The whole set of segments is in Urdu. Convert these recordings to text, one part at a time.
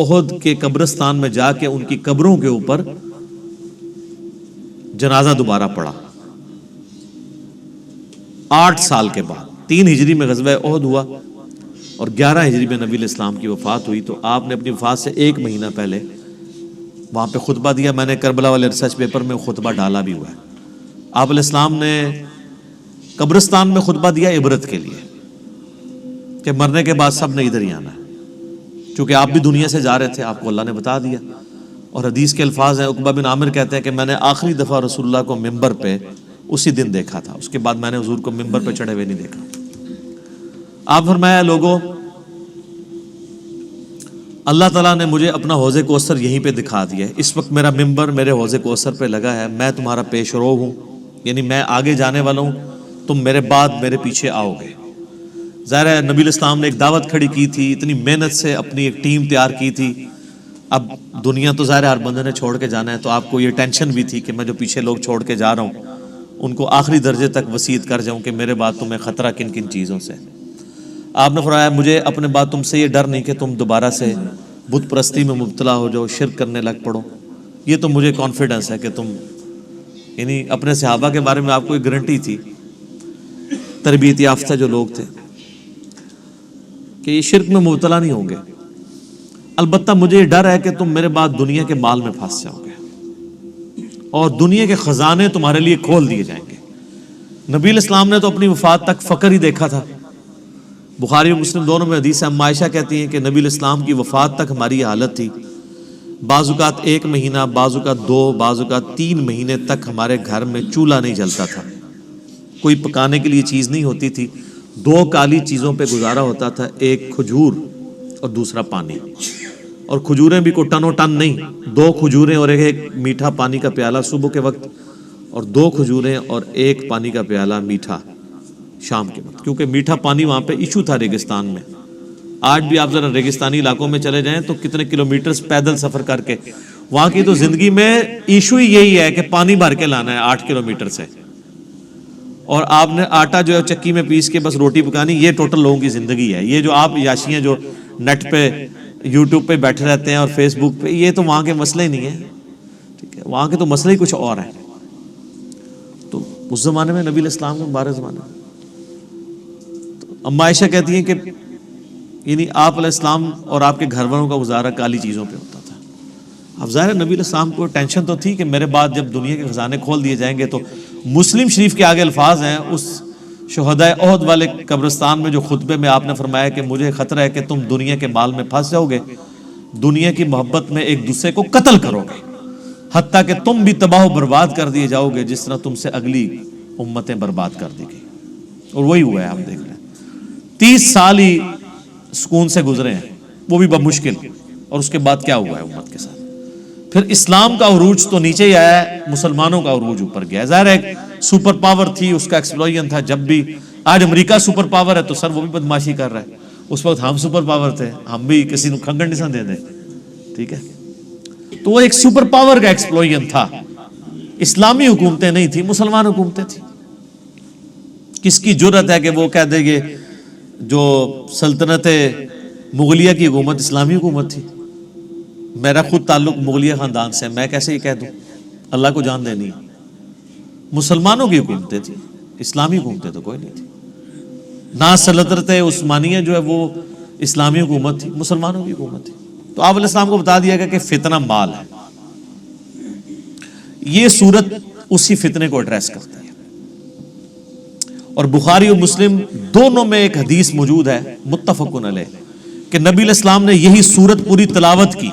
احد کے قبرستان میں جا کے ان کی قبروں کے اوپر جنازہ دوبارہ پڑا 8 سال کے بعد. 3 ہجری میں غزوہ احد ہوا اور 11 ہجری میں نبی الاسلام کی وفات ہوئی. تو آپ نے اپنی وفات سے 1 مہینہ پہلے وہاں پہ خطبہ دیا. میں نے کربلا والے ریسرچ پیپر میں خطبہ ڈالا بھی ہوا ہے. آپ علیہ السلام نے قبرستان میں خطبہ دیا عبرت کے لیے کہ مرنے کے بعد سب نے ادھر ہی آنا ہے. چونکہ آپ بھی دنیا سے جا رہے تھے, آپ کو اللہ نے بتا دیا. اور حدیث کے الفاظ ہیں, عقبہ بن عامر کہتے ہیں کہ میں نے آخری دفعہ رسول اللہ کو ممبر پہ اسی دن دیکھا تھا, اس کے بعد میں نے حضور کو ممبر پہ چڑھے ہوئے نہیں دیکھا. آپ فرمایا لوگوں اللہ تعالیٰ نے مجھے اپنا حوض کوثر یہیں پہ دکھا دیا ہے. اس وقت میرا ممبر میرے حوض کوثر پہ لگا ہے. میں تمہارا پیش رو ہوں, یعنی میں آگے جانے والا ہوں, تم میرے بعد میرے پیچھے آؤ گے. ظاہر ہے نبی الاسلام نے ایک دعوت کھڑی کی تھی, اتنی محنت سے اپنی ایک ٹیم تیار کی تھی. اب دنیا تو ظاہر ہر بندے نے چھوڑ کے جانا ہے, تو آپ کو یہ ٹینشن بھی تھی کہ میں جو پیچھے لوگ چھوڑ کے جا رہا ہوں ان کو آخری درجے تک وصیت کر جاؤں کہ میرے بعد تمہیں خطرہ کن کن چیزوں سے. آپ نے فرمایا مجھے اپنے بعد تم سے یہ ڈر نہیں کہ تم دوبارہ سے بت پرستی میں مبتلا ہو جاؤ, شرک کرنے لگ پڑو. یہ تو مجھے کانفیڈنس ہے کہ تم, یعنی اپنے صحابہ کے بارے میں آپ کو ایک گارنٹی تھی, تربیت یافتہ جو لوگ تھے, کہ یہ شرک میں مبتلا نہیں ہوں گے. البتہ مجھے یہ ڈر ہے کہ تم میرے بعد دنیا کے مال میں پھنس جاؤ گے اور دنیا کے خزانے تمہارے لیے کھول دیے جائیں گے. نبی الاسلام نے تو اپنی وفات تک فقر ہی دیکھا تھا. بخاری و مسلم دونوں میں حدیث ہے, اما عائشہ کہتی ہیں کہ نبی الاسلام کی وفات تک ہماری یہ حالت تھی, بعض اوقات 1 مہینہ, بعض اوقات 2, بعض اوقات 3 مہینے تک ہمارے گھر میں چولہا نہیں جلتا تھا, کوئی پکانے کے لیے چیز نہیں ہوتی تھی. 2 کالی چیزوں پہ گزارا ہوتا تھا, ایک کھجور اور دوسرا پانی. اور کھجوریں بھی کو ٹن و ٹن نہیں, 2 کھجوریں اور ایک میٹھا پانی کا پیالہ صبح کے وقت, اور 2 کھجوریں اور 1 پانی کا پیالہ میٹھا شام کے وقت. کیونکہ میٹھا پانی وہاں پہ ایشو تھا ریگستان میں. آج بھی آپ ذرا ریگستانی علاقوں میں چلے جائیں تو کتنے کلومیٹرز پیدل سفر کر کے, وہاں کی تو زندگی میں ایشو ہی یہی ہے کہ پانی بھر کے لانا ہے 8 کلومیٹر سے, اور آپ نے آٹا جو ہے چکی میں پیس کے بس روٹی پکانی. یہ ٹوٹل لوگوں کی زندگی ہے. یہ جو آپ یاشی ہیں جو نیٹ پہ یوٹیوب پہ بیٹھے رہتے ہیں اور فیس بک پہ, یہ تو وہاں کے مسئلے ہی نہیں ہیں. ٹھیک ہے, وہاں کے تو مسئلے ہی کچھ اور ہیں. تو اس زمانے میں نبی الاسلام کے مبارک زمانے میں اما عائشہ کہتی ہیں کہ یعنی آپ علیہ السلام اور آپ کے گھر والوں کا گزارا کالی چیزوں پہ ہوتا تھا. اب ظاہر نبی علیہ السلام کو ٹینشن تو تھی کہ میرے بعد جب دنیا کے خزانے کھول دیے جائیں گے, تو مسلم شریف کے آگے الفاظ ہیں اس شہدائے احد والے قبرستان میں جو خطبے میں آپ نے فرمایا کہ مجھے خطرہ ہے کہ تم دنیا کے مال میں پھنس جاؤ گے, دنیا کی محبت میں ایک دوسرے کو قتل کرو گے, حتیٰ کہ تم بھی تباہ و برباد کر دیے جاؤ گے جس طرح تم سے اگلی امتیں برباد کر دی گئی. اور وہی ہوا ہے. آپ دیکھ رہے ہیں 30 سال ہی سکون سے گزرے ہیں, وہ بھی بمشکل. اور اس کے بعد کیا ہوا ہے امت کے ساتھ؟ پھر اسلام کا عروج تو نیچے ہی آیا ہے, مسلمانوں کا عروج اوپر گیا. ظاہر ہے سپر پاور تھی, اس کا ایکسپلوژن تھا. جب بھی آج امریکہ سپر پاور ہے تو سر وہ بھی بدماشی کر رہا ہے. اس وقت ہم سپر پاور تھے, ہم بھی کسی کو کھنگڑ نہیں دے دیں. ٹھیک ہے, تو وہ ایک سپر پاور کا ایکسپلوژن تھا. اسلامی حکومتیں نہیں تھی, مسلمان حکومتیں تھیں. کس کی جرت ہے کہ وہ کہہ دے گے جو سلطنت مغلیہ کی حکومت اسلامی حکومت تھی؟ میرا خود تعلق مغلیہ خاندان سے, میں کیسے یہ کہہ دوں؟ اللہ کو جان دینی ہے. مسلمانوں کی حکومتیں تھی, اسلامی حکومتیں تو کوئی نہیں تھی. نہ سلطنت عثمانیہ جو ہے وہ اسلامی حکومت تھی, مسلمانوں کی حکومت تھی. تو آپ علیہ السلام کو بتا دیا گیا کہ فتنہ مال ہے. یہ صورت اسی فتنے کو ایڈریس کرتی ہے. اور بخاری و مسلم دونوں میں ایک حدیث موجود ہے متفقن علیہ کہ نبی علیہ السلام نے یہی سورت پوری تلاوت کی.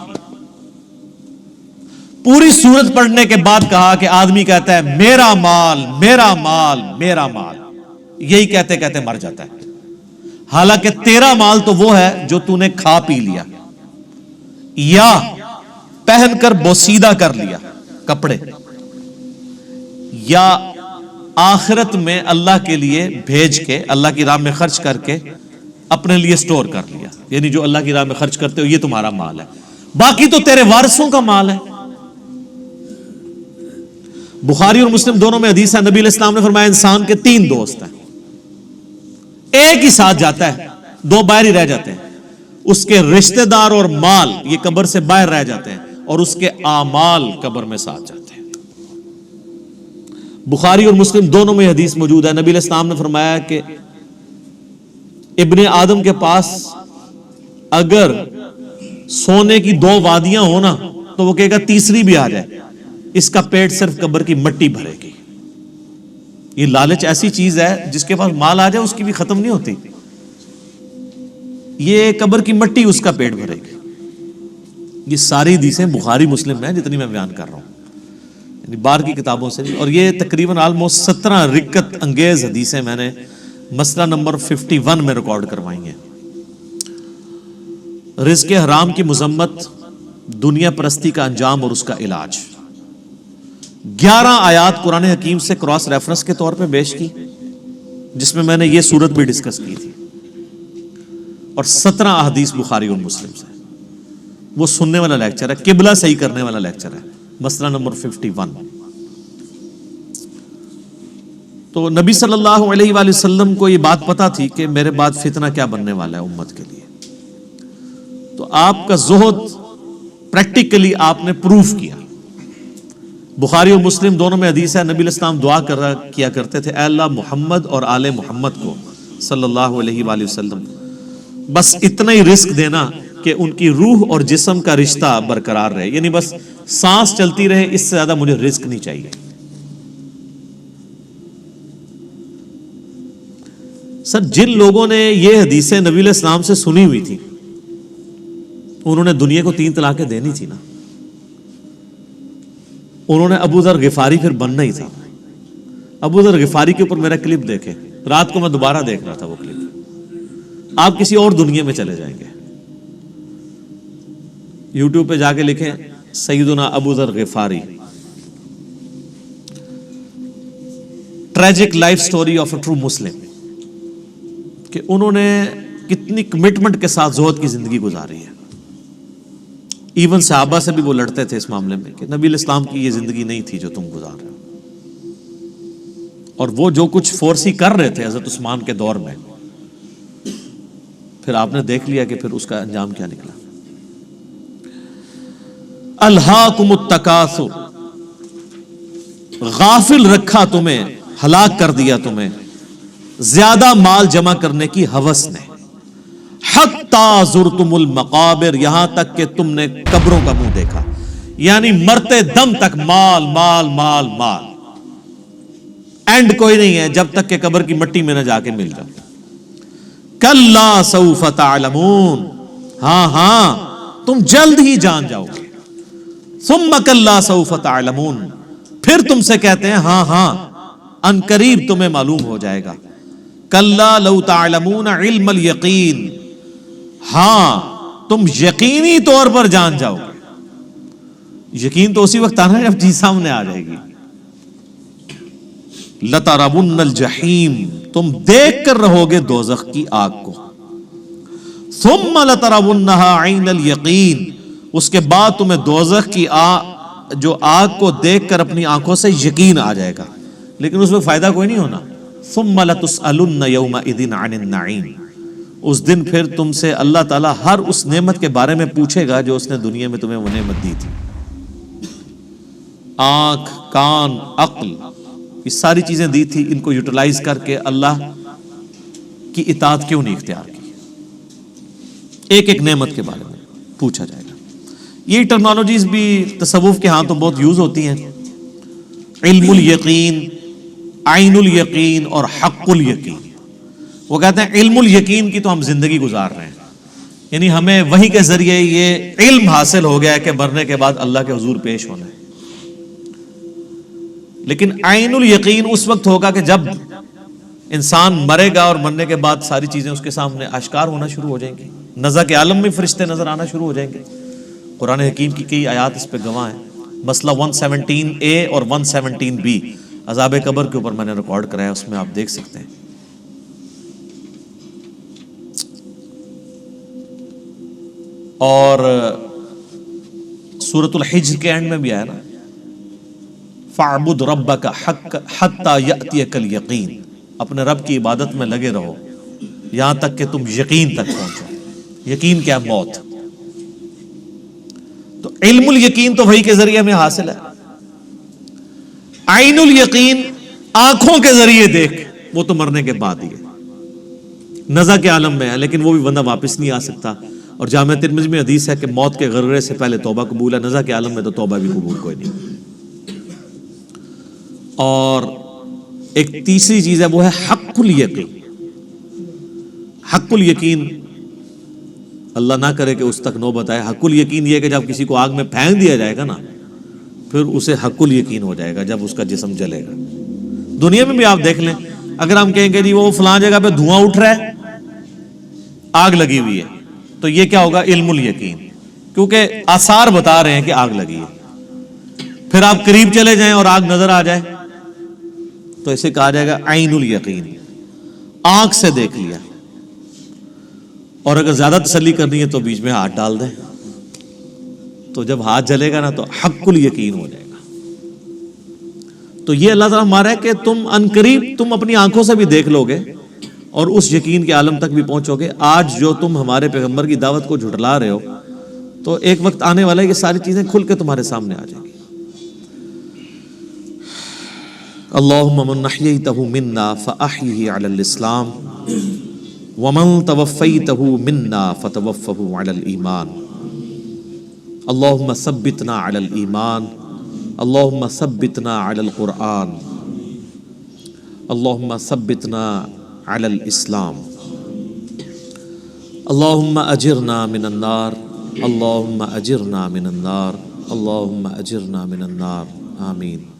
پوری سورت پڑھنے کے بعد کہا کہ آدمی کہتا ہے میرا مال میرا مال میرا مال, یہی کہتے کہتے مر جاتا ہے. حالانکہ تیرا مال تو وہ ہے جو تو نے کھا پی لیا یا پہن کر بوسیدہ کر لیا کپڑے, یا آخرت میں اللہ کے لیے بھیج کے اللہ کی راہ میں خرچ کر کے اپنے لیے سٹور کر لیا. یعنی جو اللہ کی راہ میں خرچ کرتے ہو یہ تمہارا مال ہے, باقی تو تیرے وارثوں کا مال ہے. بخاری اور مسلم دونوں میں حدیث ہے, نبی علیہ السلام نے فرمایا انسان کے 3 دوست ہیں, ایک ہی ساتھ جاتا ہے, 2 باہر ہی رہ جاتے ہیں. اس کے رشتہ دار اور مال یہ قبر سے باہر رہ جاتے ہیں اور اس کے اعمال قبر میں ساتھ جاتے ہیں۔ بخاری اور مسلم دونوں میں حدیث موجود ہے، نبی علیہ السلام نے فرمایا کہ ابن آدم کے پاس اگر سونے کی 2 وادیاں ہو نا تو وہ کہے گا تیسری بھی آ جائے، اس کا پیٹ صرف قبر کی مٹی بھرے گی۔ یہ لالچ ایسی چیز ہے جس کے پاس مال آ جائے اس کی بھی ختم نہیں ہوتی، یہ قبر کی مٹی اس کا پیٹ بھرے گی۔ یہ ساری حدیثیں بخاری مسلم میں جتنی میں بیان کر رہا ہوں، یعنی باہر کی کتابوں سے نہیں، اور یہ تقریباً آلموسٹ 17 رکت انگیز حدیثیں میں نے مسئلہ نمبر 51 میں ریکارڈ کروائی ہیں۔ رزق حرام کی مذمت، دنیا پرستی کا انجام اور اس کا علاج۔ 11 آیات قرآن حکیم سے کراس ریفرنس کے طور پہ پیش کی، جس میں میں نے یہ صورت بھی ڈسکس کی تھی، اور 17 احادیث بخاری اور مسلم سے۔ وہ سننے والا لیکچر ہے، قبلہ صحیح کرنے والا لیکچر ہے، مسئلہ نمبر 51۔ تو نبی صلی اللہ علیہ وآلہ وسلم کو یہ بات پتا تھی کہ میرے بعد فتنہ کیا بننے والا ہے امت کے لیے، تو آپ کا زہد پریکٹیکلی آپ نے پروف کیا۔ بخاری اور مسلم دونوں میں حدیث ہے، نبی علیہ السلام دعا کیا کرتے تھے، اے اللہ محمد اور آل محمد کو صلی اللہ علیہ وآلہ وسلم بس اتنا ہی رزق دینا کہ ان کی روح اور جسم کا رشتہ برقرار رہے، یعنی بس سانس چلتی رہے، اس سے زیادہ مجھے رزق نہیں چاہیے۔ سر جن لوگوں نے یہ حدیثیں نبی علیہ السلام سے سنی ہوئی تھی، انہوں نے دنیا کو 3 طلاقیں دینی تھی نا، انہوں نے ابو ذر غفاری پھر بننا ہی تھا۔ ابو ذر غفاری کے اوپر میرا کلپ دیکھے، رات کو میں دوبارہ دیکھ رہا تھا وہ کلپ، آپ کسی اور دنیا میں چلے جائیں گے۔ یوٹیوب پہ جا کے لکھیں سیدنا Abu Zar Ghifari, tragic life story of a true Muslim, کہ انہوں نے کتنی کمٹمنٹ کے ساتھ زہد کی زندگی گزاری ہے۔ ایون صحابہ سے بھی وہ لڑتے تھے اس معاملے میں کہ نبی علیہ السلام کی یہ زندگی نہیں تھی جو تم گزار رہے ہو، اور وہ جو کچھ فورسی کر رہے تھے حضرت عثمان کے دور میں، پھر آپ نے دیکھ لیا کہ پھر اس کا انجام کیا نکلا۔ الہاکم التکاثر، غافل رکھا تمہیں، ہلاک کر دیا تمہیں زیادہ مال جمع کرنے کی ہوس نے، حتی زرتم المقابر، یہاں تک کہ تم نے قبروں کا منہ دیکھا، یعنی مرتے دم تک مال مال مال مال، اینڈ کوئی نہیں ہے جب تک کہ قبر کی مٹی میں نہ جا کے مل جاؤ۔ کلا سوف تعلمون، ہاں ہاں تم جلد ہی جان جاؤ گے۔ ثم کلا سوف تعلمون، پھر تم سے کہتے ہیں ہاں ہاں ان قریب تمہیں معلوم ہو جائے گا۔ کلا لو تعلمون علم الیقین، ہاں تم یقینی طور پر جان جاؤ گے۔ یقین تو اسی وقت آنا جب چیز سامنے آ جائے گی۔ لترون الجحیم، تم دیکھ کر رہو گے دوزخ کی آگ کو۔ ثم لترونها عین الیقین، اس کے بعد تمہیں دوزخ کی جو آگ کو دیکھ کر اپنی آنکھوں سے یقین آ جائے گا، لیکن اس میں فائدہ کوئی نہیں ہونا۔ ثم لتسألن یومئذ عن النعیم، اس دن پھر تم سے اللہ تعالیٰ ہر اس نعمت کے بارے میں پوچھے گا جو اس نے دنیا میں تمہیں وہ نعمت دی تھی۔ آنکھ، کان، عقل، یہ ساری چیزیں دی تھی، ان کو یوٹیلائز کر کے اللہ کی اطاعت کیوں نہیں اختیار کی؟ ایک ایک نعمت کے بارے میں پوچھا جائے گا۔ یہ ٹرمنالوجیز بھی تصوف کے ہاں تو بہت یوز ہوتی ہیں، علم الیقین، عین الیقین اور حق الیقین۔ وہ کہتے ہیں علم الیقین کی تو ہم زندگی گزار رہے ہیں، یعنی ہمیں وحی کے ذریعے یہ علم حاصل ہو گیا ہے کہ مرنے کے بعد اللہ کے حضور پیش ہونا ہے، لیکن عین الیقین اس وقت ہوگا کہ جب انسان مرے گا اور مرنے کے بعد ساری چیزیں اس کے سامنے آشکار ہونا شروع ہو جائیں گی، نزع کے عالم میں فرشتے نظر آنا شروع ہو جائیں گے۔ قرآن حکیم کی کئی آیات اس پہ گواہ ہیں، مسئلہ 117A اور 117B عذاب قبر کے اوپر میں نے ریکارڈ کرایا، اس میں آپ دیکھ سکتے ہیں۔ اور سورۃ الحجر کے اینڈ میں بھی آیا نا، فَاعْبُدْ رَبَّكَ حَتَّى يَأْتِيَكَ الْيَقِينُ، اپنے رب کی عبادت میں لگے رہو یہاں تک کہ تم یقین تک پہنچو، یقین کیا؟ موت. تو علم الیقین تو وہی کے ذریعے ہمیں حاصل ہے. عین الیقین آنکھوں کے ذریعے دیکھ، وہ تو مرنے کے بعد ہی ہے، نزع کے عالم میں ہے، لیکن وہ بھی بندہ واپس نہیں آ سکتا. اور جامع ترمذی میں حدیث ہے کہ موت کے غرغرے سے پہلے توبہ قبول ہے، نزع کے عالم میں تو توبہ بھی قبول کوئی نہیں. اور ایک تیسری چیز ہے، وہ ہے حق الیقین. حق الیقین اللہ نہ کرے کہ اس تک نوبت آئے. حق الیقین یہ کہ جب کسی کو آگ میں پھینک دیا جائے گا نا، پھر اسے حق الیقین ہو جائے گا جب اس کا جسم جلے گا. دنیا میں بھی آپ دیکھ لیں، اگر ہم کہیں کہ جی وہ فلاں جگہ پہ دھواں اٹھ رہا ہے، آگ لگی ہوئی ہے، تو یہ کیا ہوگا؟ علم الیقین، کیونکہ آثار بتا رہے ہیں کہ آگ لگی ہے. پھر آپ قریب چلے جائیں اور آگ نظر آ جائے تو اسے کہا جائے گا عین الیقین، آنکھ سے دیکھ لیا. اور اگر زیادہ تسلی کرنی ہے تو بیچ میں ہاتھ ڈال دیں، تو جب ہاتھ جلے گا نا تو حق الیقین ہو جائے گا. تو یہ اللہ تعالیٰ ہمارا ہے کہ تم عنقریب تم اپنی آنکھوں سے بھی دیکھ لو گے اور اس یقین کے عالم تک بھی پہنچو گے. آج جو تم ہمارے پیغمبر کی دعوت کو جھٹلا رہے ہو، تو ایک وقت آنے والا ہے یہ ساری چیزیں کھل کے تمہارے سامنے آ جائیں گی. اللہم من احییتہ منا فاحیہ علی الاسلام ومن توفیتہ منا فتوفہ علی الایمان. اللہم ثبتنا علی الایمان، اللہم ثبتنا علی القرآن، اللہم ثبتنا علی الاسلام. اللہم اجرنا من النار، اللہم اجرنا من النار، اللہم اجرنا من النار. آمین.